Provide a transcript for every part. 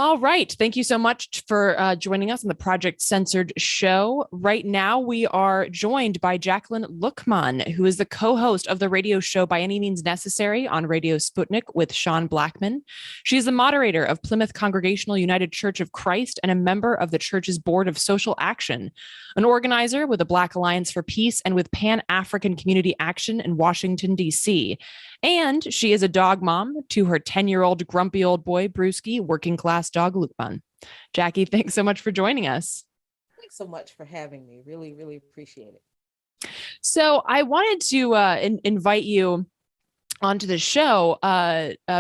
All right. Thank you so much for joining us on the Project Censored show. Right now, we are joined by Jacquie Luqman, who is the co host of the radio show By Any Means Necessary on Radio Sputnik with Sean Blackman. She is the moderator of Plymouth Congregational United Church of Christ and a member of the church's Board of Social Action, an organizer with the Black Alliance for Peace and with Pan African Community Action in Washington, D.C. And she is a dog mom to her 10-year-old grumpy old boy, Brewski, working class dog Luqman. Jacquie, thanks so much for joining us. Thanks so much for having me. Really, really appreciate it. So I wanted to invite you onto the show,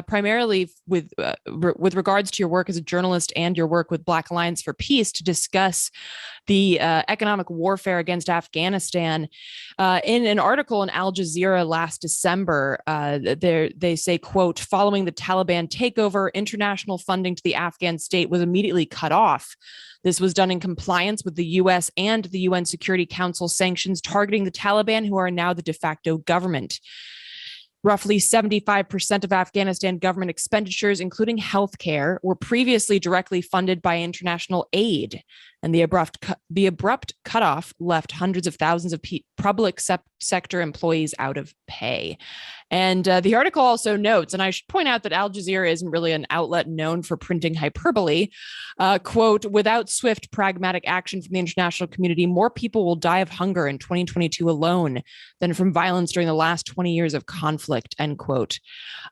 primarily with regards to your work as a journalist and your work with Black Alliance for Peace, to discuss the economic warfare against Afghanistan. In an article in Al Jazeera last December, they say, quote, following the Taliban takeover, international funding to the Afghan state was immediately cut off. This was done in compliance with the U.S. and the UN Security Council sanctions targeting the Taliban, who are now the de facto government. Roughly 75% of Afghanistan government expenditures, including healthcare, were previously directly funded by international aid. And the abrupt cutoff left hundreds of thousands of public sector employees out of pay. And the article also notes, and I should point out that Al Jazeera isn't really an outlet known for printing hyperbole, quote, without swift pragmatic action from the international community, more people will die of hunger in 2022 alone than from violence during the last 20 years of conflict, end quote.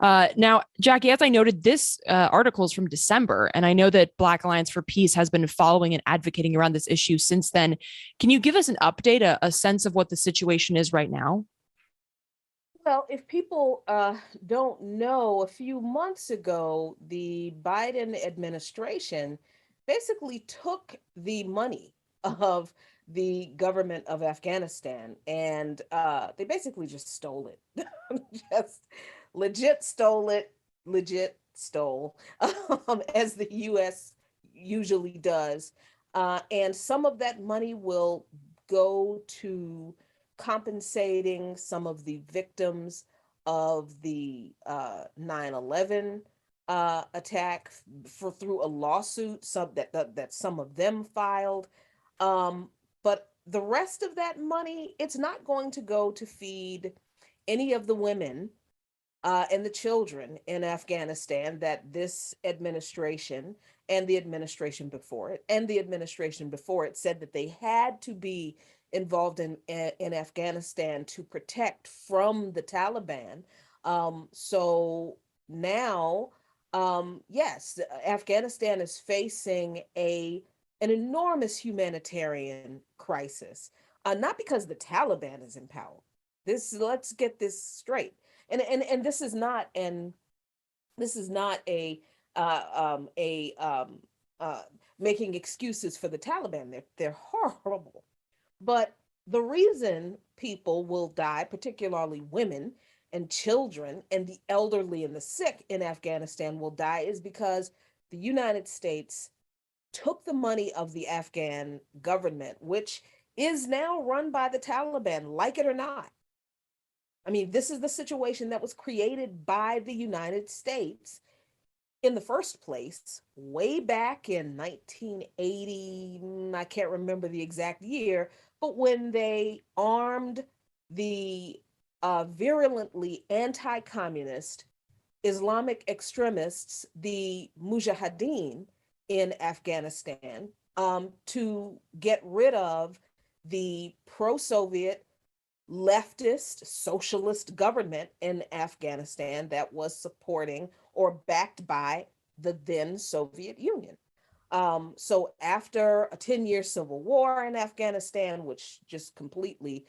Now, Jacquie, as I noted, this article is from December, and I know that Black Alliance for Peace has been following and advocating around this issue since then. Can you give us an update, a sense of what the situation is right now? Well, if people don't know, a few months ago, the Biden administration basically took the money of the government of Afghanistan and they basically just stole it. Just legit stole it, legit stole, as the US usually does. And some of that money will go to compensating some of the victims of the 9/11 attack through a lawsuit that some of them filed. But the rest of that money, it's not going to go to feed any of the women and the children in Afghanistan that this administration and the administration before it and the administration before it said that they had to be involved in Afghanistan to protect from the Taliban. So now, yes, Afghanistan is facing an enormous humanitarian crisis, not because the Taliban is in power. Let's get this straight. And this is not a making excuses for the Taliban. They're horrible. But the reason people will die, particularly women and children and the elderly and the sick in Afghanistan will die, is because the United States took the money of the Afghan government, which is now run by the Taliban, like it or not. I mean, this is the situation that was created by the United States in the first place, way back in 1980. I can't remember the exact year, but when they armed the virulently anti-communist Islamic extremists, the Mujahideen in Afghanistan, to get rid of the pro-Soviet leftist socialist government in Afghanistan that was supporting or backed by the then Soviet Union. So after a 10-year civil war in Afghanistan, which just completely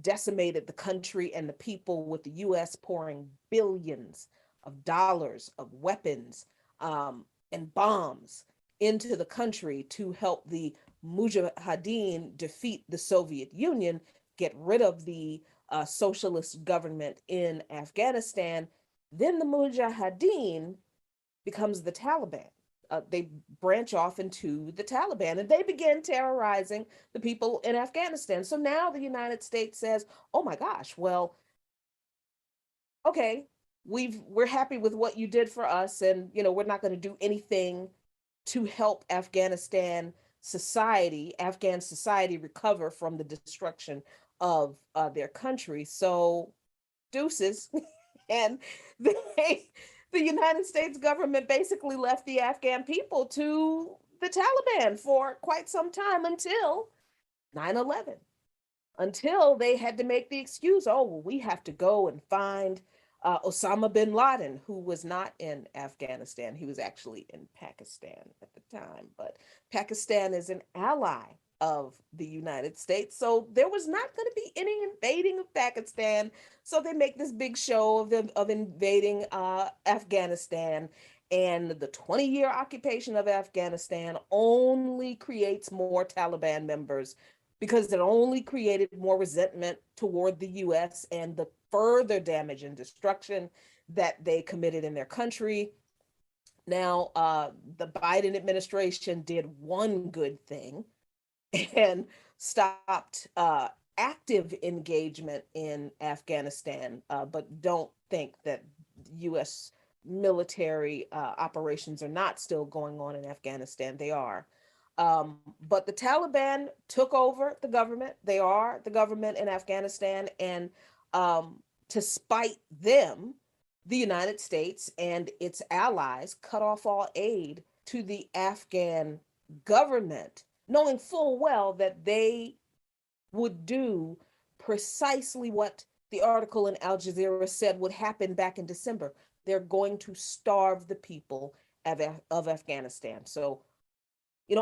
decimated the country and the people, with the US pouring billions of dollars of weapons and bombs into the country to help the Mujahideen defeat the Soviet Union, get rid of the socialist government in Afghanistan, then the Mujahideen becomes the Taliban. They branch off into the Taliban and they begin terrorizing the people in Afghanistan. So now the United States says, oh my gosh, well, okay, we're happy with what you did for us, and we're not going to do anything to help Afghan society recover from the destruction of their country. So deuces. And they, the United States government basically left the Afghan people to the Taliban for quite some time until 9/11, until they had to make the excuse, oh, well, we have to go and find Osama bin Laden, who was not in Afghanistan. He was actually in Pakistan at the time, but Pakistan is an ally of the United States. So there was not going to be any invading of Pakistan. So they make this big show of invading Afghanistan. And the 20-year occupation of Afghanistan only creates more Taliban members, because it only created more resentment toward the US and the further damage and destruction that they committed in their country. Now, the Biden administration did one good thing and stopped active engagement in Afghanistan, but don't think that US military operations are not still going on in Afghanistan. They are. But the Taliban took over the government. They are the government in Afghanistan. And to spite them, the United States and its allies cut off all aid to the Afghan government, knowing full well that they would do precisely what the article in Al Jazeera said would happen back in December. They're going to starve the people of Afghanistan. So,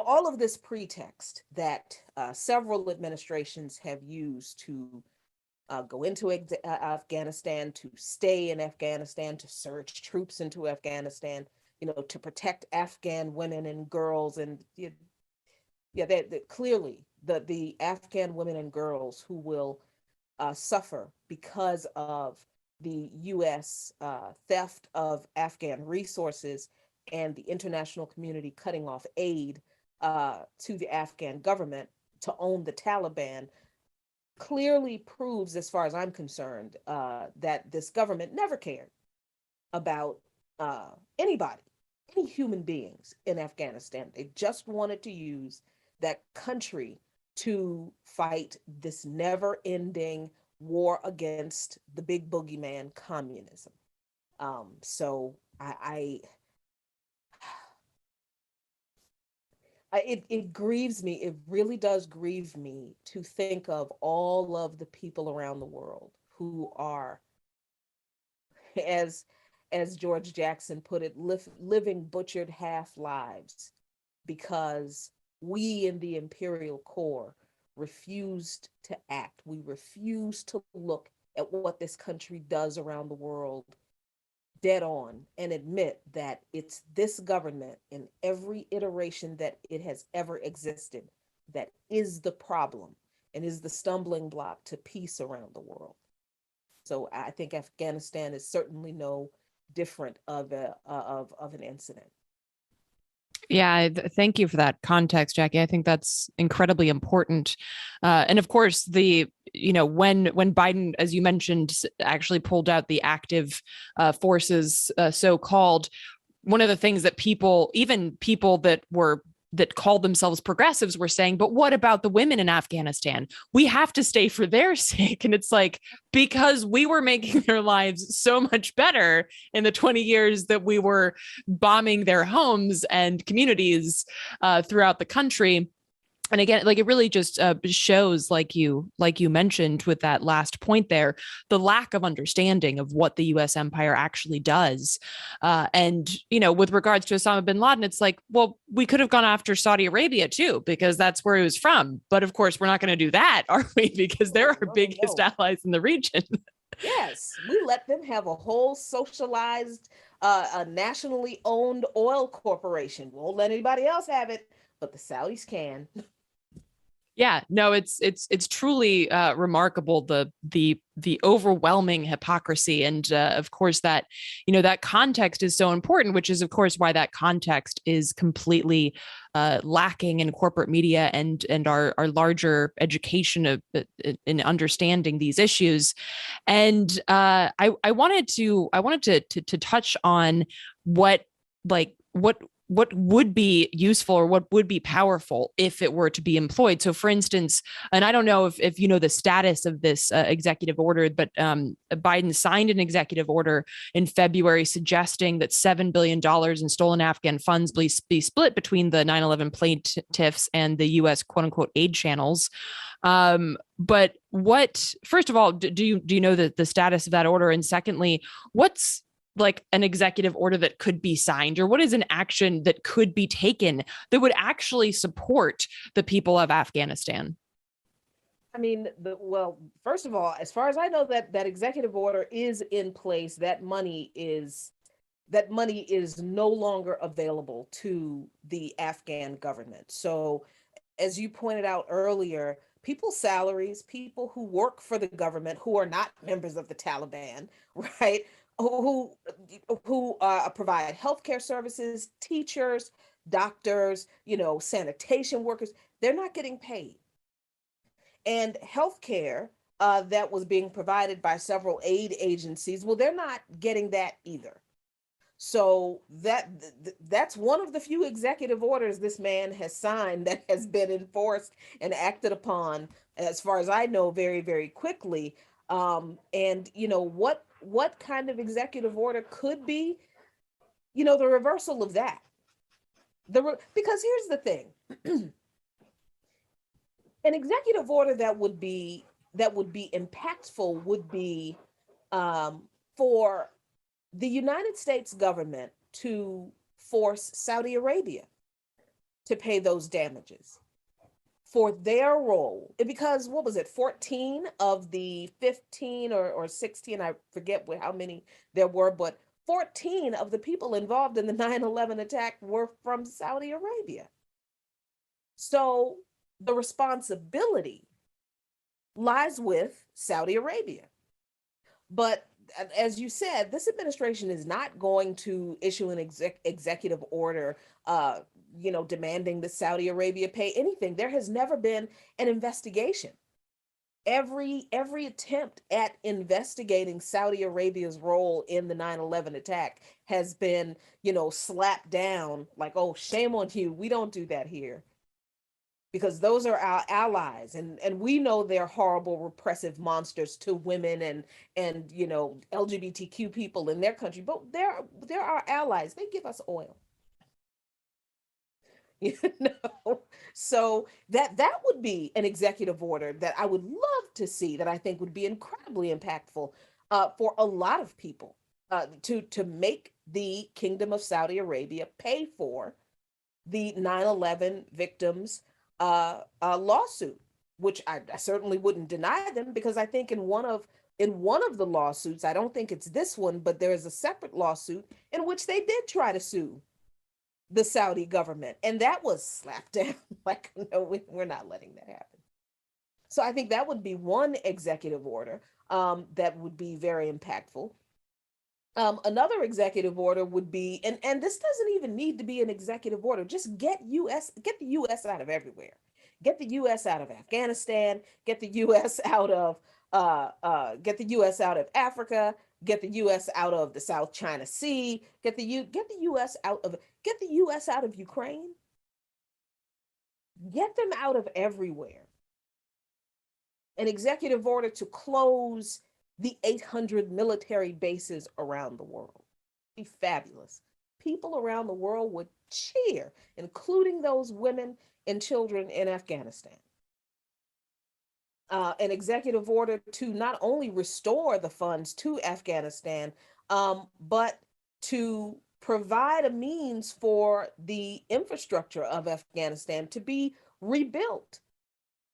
all of this pretext that several administrations have used to go into Afghanistan, to stay in Afghanistan, to surge troops into Afghanistan, to protect Afghan women and girls. And clearly the Afghan women and girls who will suffer because of the U.S. Theft of Afghan resources and the international community cutting off aid to the Afghan government to own the Taliban, clearly proves, as far as I'm concerned, that this government never cared about anybody, any human beings in Afghanistan. They just wanted to use that country to fight this never-ending war against the big boogeyman, communism. So it grieves me. It really does grieve me to think of all of the people around the world who are, as George Jackson put it, living butchered half lives because we in the Imperial Core refused to act. We refused to look at what this country does around the world dead on and admit that it's this government in every iteration that it has ever existed that is the problem and is the stumbling block to peace around the world. So I think Afghanistan is certainly no different of an incident. Yeah, thank you for that context, Jackie. I think that's incredibly important. And of course, when Biden, as you mentioned, actually pulled out the active forces, so-called, one of the things that even people that called themselves progressives were saying, but what about the women in Afghanistan? We have to stay for their sake. And it's like, because we were making their lives so much better in the 20 years that we were bombing their homes and communities throughout the country. And again, like, it really just shows, like you mentioned with that last point there, the lack of understanding of what the U.S. empire actually does. And, with regards to Osama bin Laden, it's like, well, we could have gone after Saudi Arabia too, because that's where he was from. But of course, we're not going to do that, are we? Because they're our biggest allies in the region. Yes, we let them have a whole socialized, a nationally owned oil corporation. Won't let anybody else have it, but the Saudis can. Yeah, no, it's truly remarkable, the overwhelming hypocrisy, and of course that that context is so important, which is of course why that context is completely lacking in corporate media and our larger education of in understanding these issues. And I wanted to touch on what what would be useful or what would be powerful if it were to be employed. So, for instance, and I don't know if you know the status of this executive order, but Biden signed an executive order in February suggesting that $7 billion in stolen Afghan funds be split between the 9/11 plaintiffs and the U.S. quote unquote aid channels. But what, first of all, do you know the status of that order? And secondly, what's like an executive order that could be signed, or what is an action that could be taken that would actually support the people of Afghanistan? I mean, well, first of all, as far as I know, that executive order is in place. That money is no longer available to the Afghan government. So, as you pointed out earlier, people's salaries, people who work for the government who are not members of the Taliban, right? Who provide healthcare services, teachers, doctors, sanitation workers, they're not getting paid. And healthcare that was being provided by several aid agencies, well, they're not getting that either. So that's one of the few executive orders this man has signed that has been enforced and acted upon, as far as I know, very, very quickly. And what kind of executive order could be, the reversal of that? Because here's the thing. An executive order that would be impactful would be for the United States government to force Saudi Arabia to pay those damages for their role. Because what was it, 14 of the 15 or 16, I forget how many there were, but 14 of the people involved in the 9/11 attack were from Saudi Arabia. So the responsibility lies with Saudi Arabia. But as you said, this administration is not going to issue an executive order, demanding that Saudi Arabia pay anything. There has never been an investigation. Every attempt at investigating Saudi Arabia's role in the 9/11 attack has been, slapped down like, oh, shame on you. We don't do that here, because those are our allies, and we know they're horrible repressive monsters to women and LGBTQ people in their country, but they're our allies. They give us oil. you know so that would be an executive order that I would love to see, that I think would be incredibly impactful for a lot of people, to make the Kingdom of Saudi Arabia pay for the 9/11 victims lawsuit, which I certainly wouldn't deny them, because I think in one of the lawsuits, I don't think it's this one, but there is a separate lawsuit in which they did try to sue the Saudi government, and that was slapped down. Like, no, we're not letting that happen. So I think that would be one executive order that would be very impactful. Another executive order would be, and this doesn't even need to be an executive order. Just get the U.S. out of everywhere. Get the U.S. out of Afghanistan. Get the U.S. out of Africa. Get the U.S. out of the South China Sea. Get the U.S. out of Ukraine. Get them out of everywhere. An executive order to close the 800 military bases around the world. Be fabulous. People around the world would cheer, including those women and children in Afghanistan. An executive order to not only restore the funds to Afghanistan, but to provide a means for the infrastructure of Afghanistan to be rebuilt.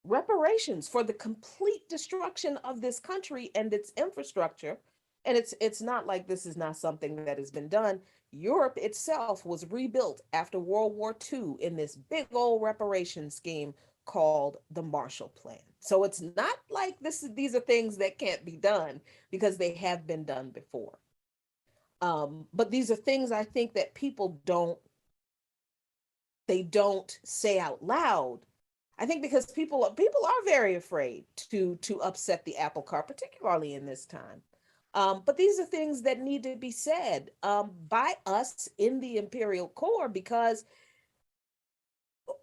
Reparations for the complete destruction of this country and its infrastructure. And it's not like this is not something that has been done. Europe itself was rebuilt after World War II in this big old reparation scheme called the Marshall Plan. So it's not like these are things that can't be done, because they have been done before. But these are things I think that people don't say out loud. I think because people are very afraid to upset the apple cart, particularly in this time. But these are things that need to be said by us in the imperial core, because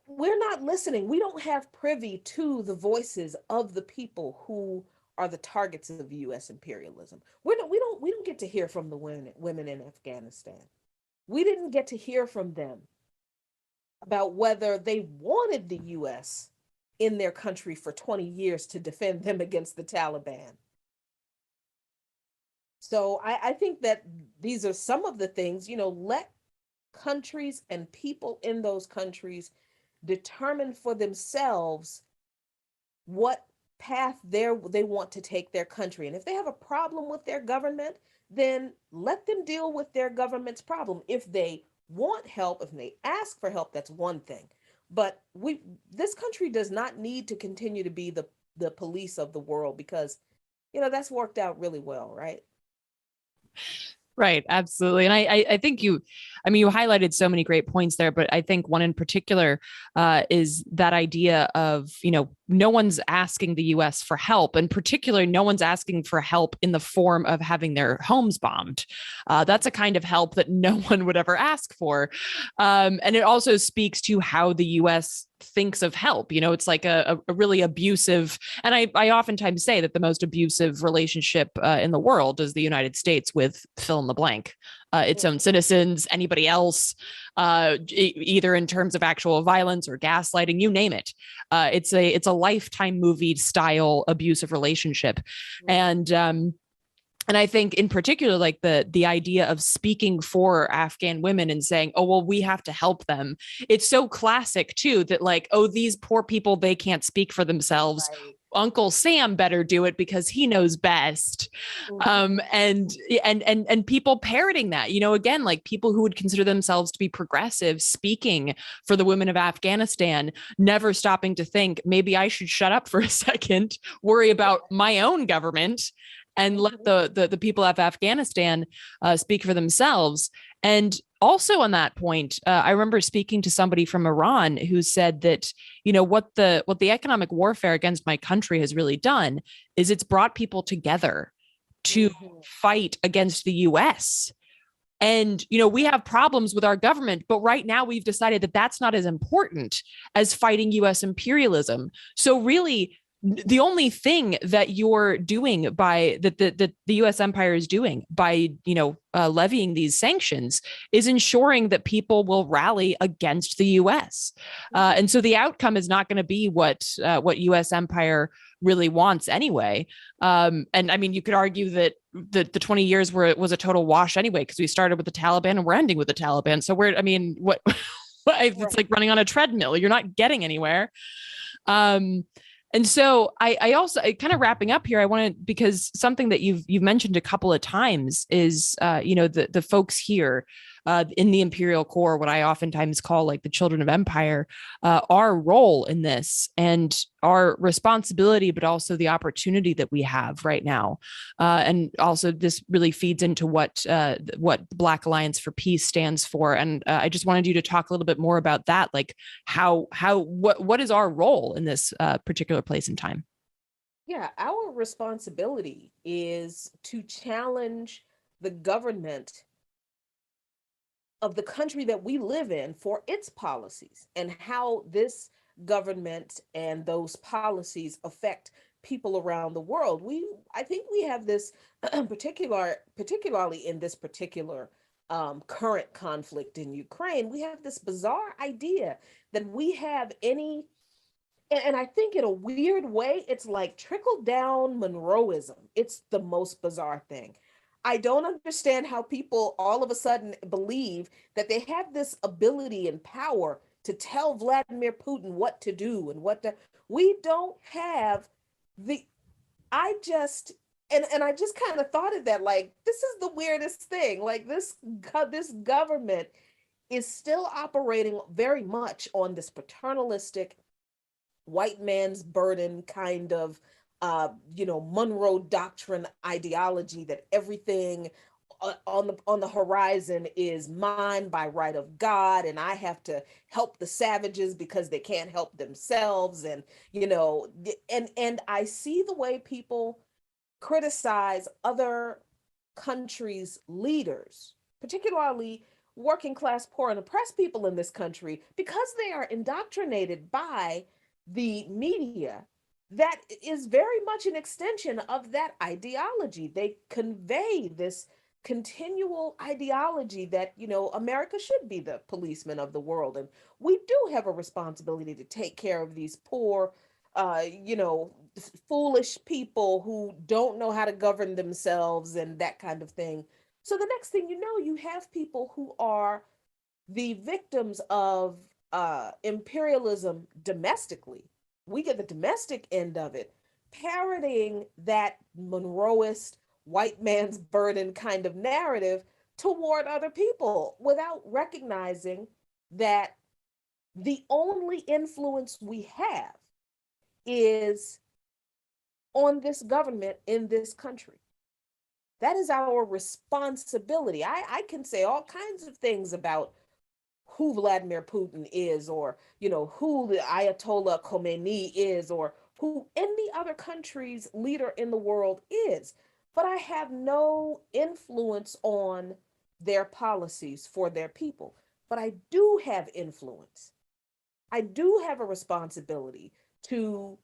we're not listening. We don't have privy to the voices of the people who are the targets of U.S. imperialism. We don't get to hear from the women in Afghanistan. We didn't get to hear from them about whether they wanted the U.S. in their country for 20 years to defend them against the Taliban. So I think that these are some of the things, let countries and people in those countries determine for themselves what path they want to take their country. And if they have a problem with their government, then let them deal with their government's problem. If they want help, if they ask for help, that's one thing. But this country does not need to continue to be the police of the world, because that's worked out really well, right? Right, absolutely. And I think you highlighted so many great points there, but I think one in particular is that idea of, no one's asking the US for help, and particularly no one's asking for help in the form of having their homes bombed. That's a kind of help that no one would ever ask for. And it also speaks to how the US thinks of help. It's like a really abusive, and I oftentimes say that the most abusive relationship in the world is the United States with fill in the blank, its own citizens, anybody else, either in terms of actual violence or gaslighting, you name it. It's a Lifetime movie style abusive relationship. And I think in particular, like the idea of speaking for Afghan women and saying, oh, well, we have to help them. It's so classic too, that like, oh, these poor people, they can't speak for themselves. Right. Uncle Sam better do it because he knows best. And people parroting that, again, like people who would consider themselves to be progressive, speaking for the women of Afghanistan, never stopping to think, maybe I should shut up for a second, worry about my own government, and let the people of Afghanistan speak for themselves. And also on that point, I remember speaking to somebody from Iran who said that, what the economic warfare against my country has really done is it's brought people together to fight against the US. And, we have problems with our government, but right now we've decided that that's not as important as fighting US imperialism. So really, the only thing that you're doing by that the U.S. empire is doing by levying these sanctions is ensuring that people will rally against the U.S. And so the outcome is not going to be what U.S. empire really wants anyway. And I mean, you could argue that the 20 years where it was a total wash anyway, because we started with the Taliban and we're ending with the Taliban. So what it's like running on a treadmill. You're not getting anywhere. And so I also kind of wrapping up here, I want to, because something that you've mentioned a couple of times is, the folks here in the imperial core, what I oftentimes call like the children of empire, our role in this and our responsibility, but also the opportunity that we have right now. And also this really feeds into what Black Alliance for Peace stands for. And I just wanted you to talk a little bit more about that, like what is our role in this particular place in time? Yeah, our responsibility is to challenge the government of the country that we live in for its policies, and how this government and those policies affect people around the world. I think we have this particularly in this particular current conflict in Ukraine, we have this bizarre idea that we have any, and I think in a weird way, it's like trickle down Monroeism. It's the most bizarre thing. I don't understand how people all of a sudden believe that they have this ability and power to tell Vladimir Putin what to do and what to. We don't have the. I just and I just kind of thought of that, like, this is the weirdest thing. Like, this government is still operating very much on this paternalistic white man's burden kind of Monroe Doctrine ideology, that everything on the horizon is mine by right of God, and I have to help the savages because they can't help themselves. And and I see the way people criticize other country's leaders, particularly working class, poor, and oppressed people in this country, because they are indoctrinated by the media, that is very much an extension of that ideology. They convey this continual ideology that, America should be the policeman of the world. And we do have a responsibility to take care of these poor, foolish people who don't know how to govern themselves and that kind of thing. So the next thing you know, you have people who are the victims of imperialism domestically. We get the domestic end of it, parroting that Monroeist white man's burden kind of narrative toward other people without recognizing that the only influence we have is on this government in this country. That is our responsibility. I can say all kinds of things about who Vladimir Putin is, or who the Ayatollah Khomeini is, or who any other country's leader in the world is, but I have no influence on their policies for their people. But I do have influence. I do have a responsibility to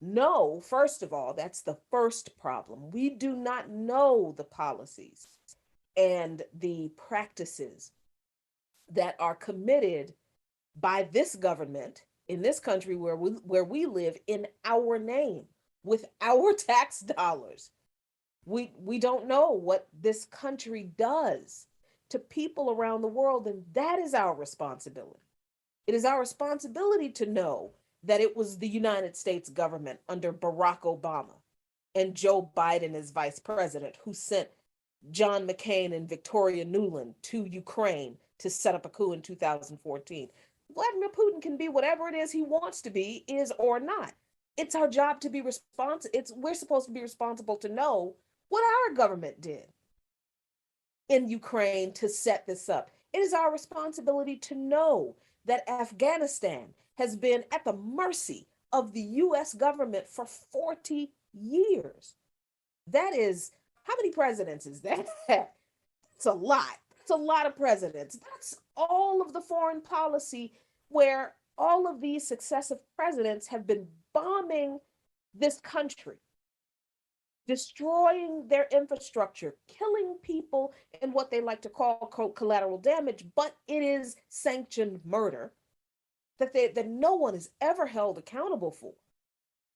know, first of all, that's the first problem. We do not know the policies and the practices that are committed by this government in this country where we live in our name with our tax dollars. We don't know what this country does to people around the world, and that is our responsibility. It is our responsibility to know that it was the United States government under Barack Obama and Joe Biden as vice president who sent John McCain and Victoria Nuland to Ukraine to set up a coup in 2014. Vladimir Putin can be whatever it is he wants to be, is or not. It's our job to be responsible. We're supposed to be responsible to know what our government did in Ukraine to set this up. It is our responsibility to know that Afghanistan has been at the mercy of the US government for 40 years. That is, how many presidents is that? It's a lot. It's a lot of presidents. That's all of the foreign policy where all of these successive presidents have been bombing this country, destroying their infrastructure, killing people in what they like to call collateral damage, but it is sanctioned murder that no one is ever held accountable for,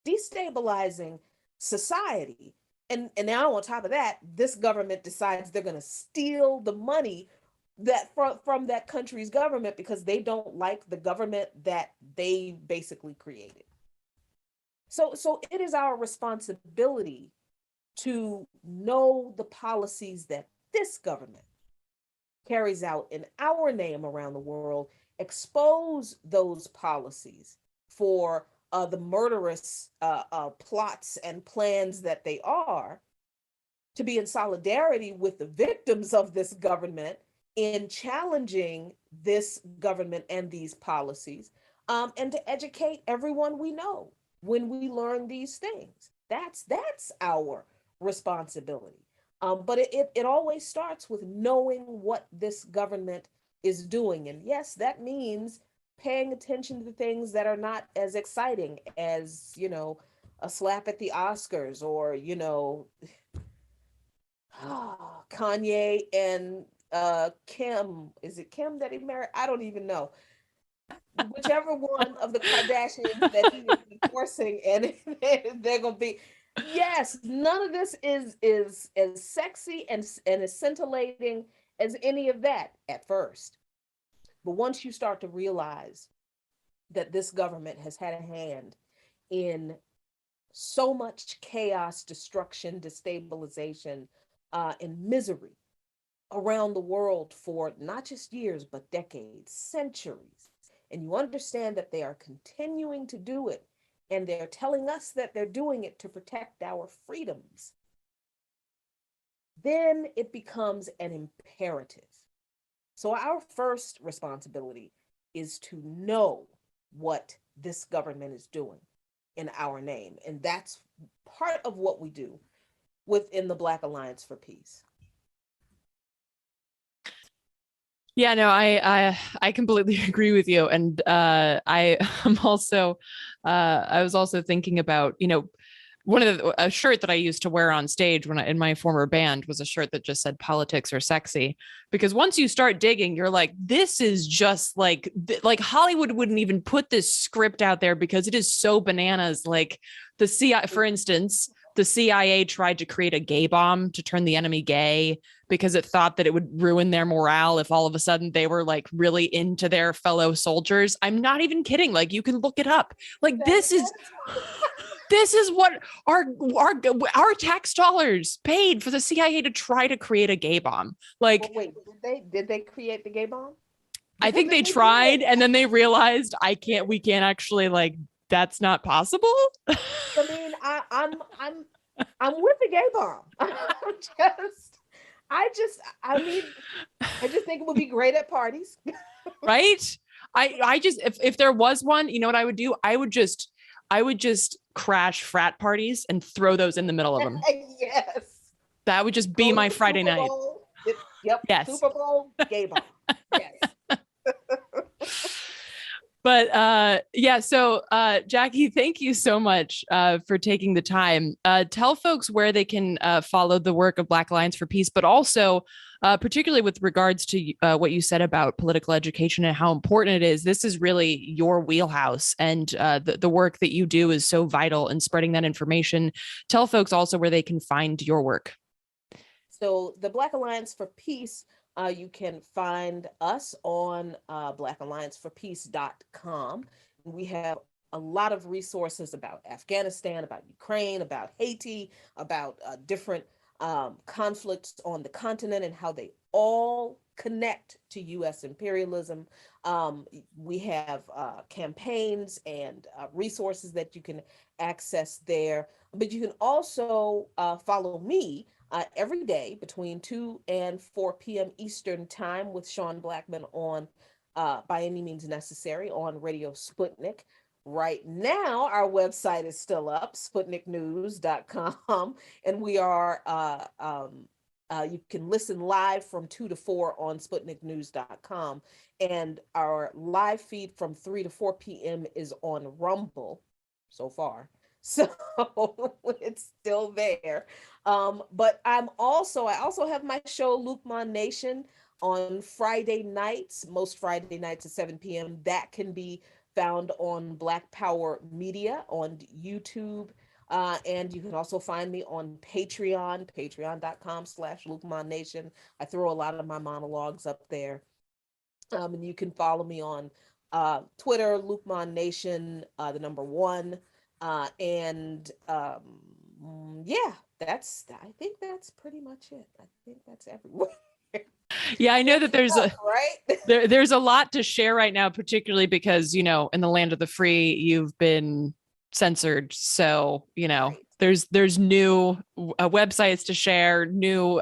destabilizing society. And now on top of that, this government decides they're going to steal the money that from that country's government because they don't like the government that they basically created. So it is our responsibility to know the policies that this government carries out in our name around the world, expose those policies for the murderous plots and plans that they are, to be in solidarity with the victims of this government in challenging this government and these policies, and to educate everyone we know when we learn these things. That's our responsibility. But it always starts with knowing what this government is doing. And yes, that means paying attention to the things that are not as exciting as, a slap at the Oscars, or, Kanye and Kim. Is it Kim that he married? I don't even know. Whichever one of the Kardashians that he is divorcing, and they're gonna be. Yes, none of this is as sexy and as scintillating as any of that at first. But once you start to realize that this government has had a hand in so much chaos, destruction, destabilization, and misery around the world for not just years, but decades, centuries, and you understand that they are continuing to do it, and they're telling us that they're doing it to protect our freedoms, then it becomes an imperative. So our first responsibility is to know what this government is doing in our name. And that's part of what we do within the Black Alliance for Peace. Yeah, no, I completely agree with you. And I am also I was also thinking about, one of a shirt that I used to wear on stage when in my former band was a shirt that just said politics are sexy. Because once you start digging, you're like, this is just like Hollywood wouldn't even put this script out there because it is so bananas. Like the CIA, for instance, the CIA tried to create a gay bomb to turn the enemy gay because it thought that it would ruin their morale if all of a sudden they were like really into their fellow soldiers. I'm not even kidding. Like you can look it up. Like this is what our our tax dollars paid for the CIA to try to create a gay bomb. Like, well, wait, did they create the gay bomb? I Because think if they they tried did, and then they realized we can't actually like that's not possible. I mean, I'm with the gay bomb. I mean, I just think it would be great at parties. Right? I just if there was one, you know what I would do? I would just crash frat parties and throw those in the middle of them. Yes. That would just be Go to my the Friday Super night. Bowl. Yep, Yes. Super Bowl gay bomb. Yes. But yeah, so Jackie, thank you so much for taking the time. Tell folks where they can follow the work of Black Alliance for Peace, but also particularly with regards to what you said about political education and how important it is. This is really your wheelhouse, and the work that you do is so vital in spreading that information. Tell folks also where they can find your work. So the Black Alliance for Peace, you can find us on blackallianceforpeace.com. We have a lot of resources about Afghanistan, about Ukraine, about Haiti, about different conflicts on the continent and how they all connect to U.S. imperialism. We have campaigns and resources that you can access there, but you can also follow me every day between 2 and 4 p.m. Eastern Time with Sean Blackman on By Any Means Necessary on Radio Sputnik. Right now, our website is still up, sputniknews.com, and we are, you can listen live from 2 to 4 on sputniknews.com. And our live feed from 3 to 4 p.m. is on Rumble so far. So it's still there. But I also have my show, Luqman Nation, on Friday nights, most Friday nights at 7 p.m. That can be found on Black Power Media on YouTube. And you can also find me on Patreon, patreon.com/Luqman Nation. I throw a lot of my monologues up there. And you can follow me on Twitter, Luqman Nation, the number one. And yeah, I think that's pretty much it. I think that's everywhere. Yeah, I know that there's a right. there's a lot to share right now, particularly because, in the land of the free, you've been censored. So, Right. there's new websites to share, new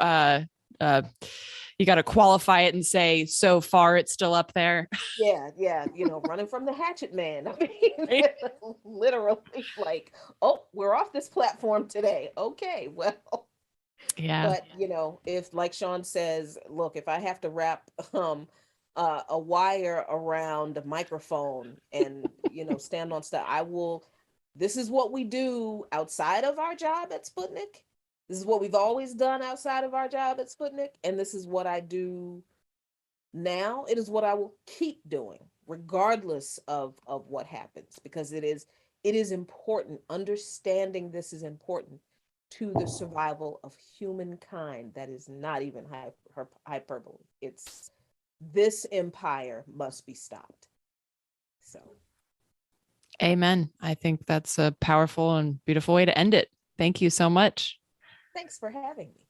you got to qualify it and say, so far it's still up there. Yeah, running from the hatchet man. I mean, literally, like, oh, we're off this platform today. Okay, well, Yeah. but if, like Sean says, look, if I have to wrap a wire around a microphone and stand on stuff, I will. This is what we do outside of our job at Sputnik. This is what we've always done outside of our job at Sputnik, and this is what I do now. It is what I will keep doing regardless of what happens, because it is important. Understanding this is important to the survival of humankind. That is not even hyperbole. It's This empire must be stopped. So Amen. I think that's a powerful and beautiful way to end it. Thank you so much. thanks for having me.